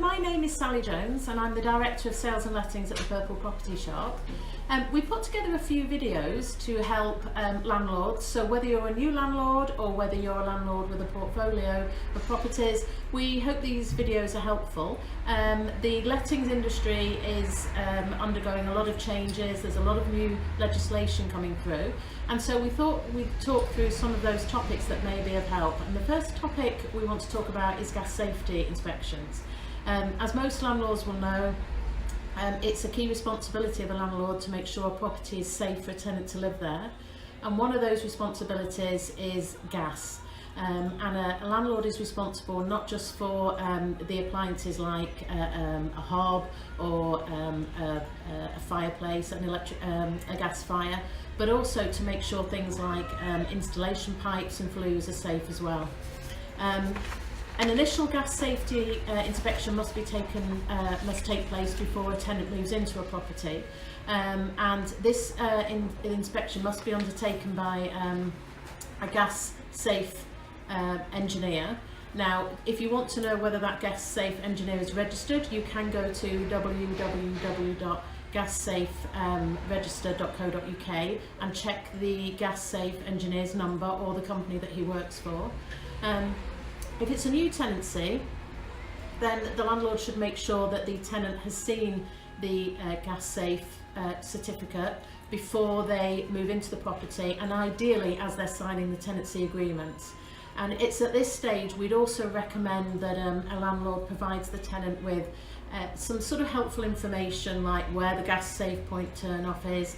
my name is Sally Jones and I'm the Director of Sales and Lettings at the Purple Property Shop. We put together a few videos to help landlords, so whether you're a new landlord or whether you're a landlord with a portfolio of properties, we hope these videos are helpful. The lettings industry is undergoing a lot of changes, there's a lot of new legislation coming through, and so we thought we'd talk through some of those topics that may be of help. And the first topic we want to talk about is gas safety inspections. As most landlords will know, it's a key responsibility of a landlord to make sure a property is safe for a tenant to live there, and one of those responsibilities is gas. And a landlord is responsible not just for the appliances like a hob or a fireplace, a gas fire, but also to make sure things like installation pipes and flues are safe as well. An initial gas safety inspection must take place before a tenant moves into a property, and this inspection must be undertaken by a gas safe engineer. Now, if you want to know whether that gas safe engineer is registered, you can go to www.gassaferegister.co.uk and check the gas safe engineer's number or the company that he works for. If it's a new tenancy, then the landlord should make sure that the tenant has seen the gas safe certificate before they move into the property, and ideally as they're signing the tenancy agreement. And it's at this stage we'd also recommend that a landlord provides the tenant with some sort of helpful information, like where the gas safe point turn off is,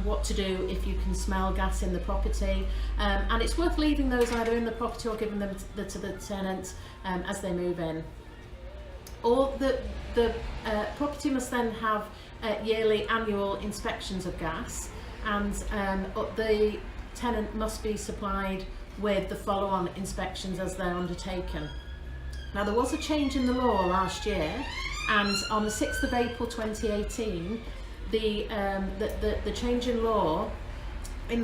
what to do if you can smell gas in the property, and it's worth leaving those either in the property or giving them to the tenant as they move in. Or the property must then have yearly annual inspections of gas, and the tenant must be supplied with the follow-on inspections as they're undertaken. Now, there was a change in the law last year, and on the 6th of April 2018, the change in the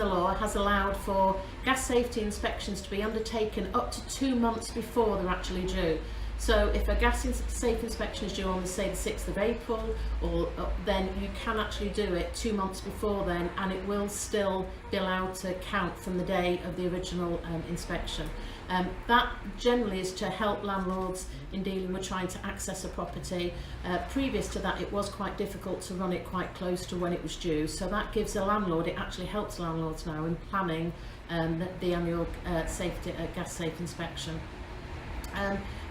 law has allowed for gas safety inspections to be undertaken up to 2 months before they're actually due. So if a gas safe inspection is due on, say, the 6th of April, then you can actually do it 2 months before then, and it will still be allowed to count from the day of the original inspection. That generally is to help landlords in dealing with trying to access a property. Previous to that, it was quite difficult to run it quite close to when it was due, so that gives a landlord, it actually helps landlords now in planning the annual gas safe inspection.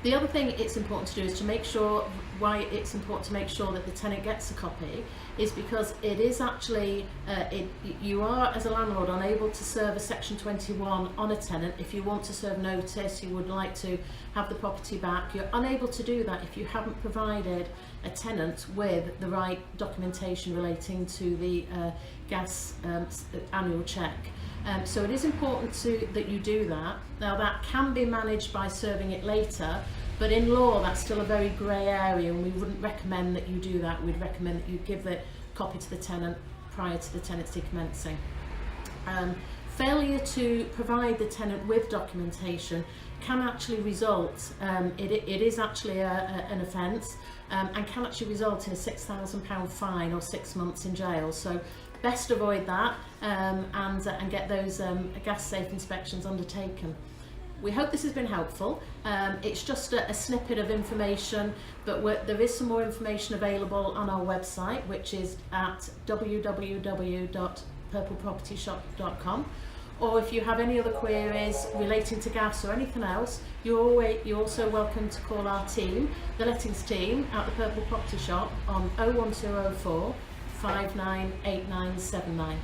The other thing it's important to do is to make sure, why it's important to make sure that the tenant gets a copy, is because it is actually, you are as a landlord unable to serve a section 21 on a tenant. If you want to serve notice, you would like to have the property back, you're unable to do that if you haven't provided a tenant with the right documentation relating to the gas annual check. So it is important that you do that. Now, that can be managed by serving it later, but in law that's still a very grey area, and we wouldn't recommend that you do that. We'd recommend that you give the copy to the tenant prior to the tenancy commencing. Failure to provide the tenant with documentation can actually result, it is actually an offence, and can actually result in a £6,000 fine or 6 months in jail. So best avoid that, and get those gas safe inspections undertaken. We hope this has been helpful. It's just a snippet of information, but there is some more information available on our website, which is at www.purplepropertyshop.com. Or if you have any other queries relating to gas or anything else, you're also welcome to call our team, the lettings team at the Purple Property Shop, on 01204 598979.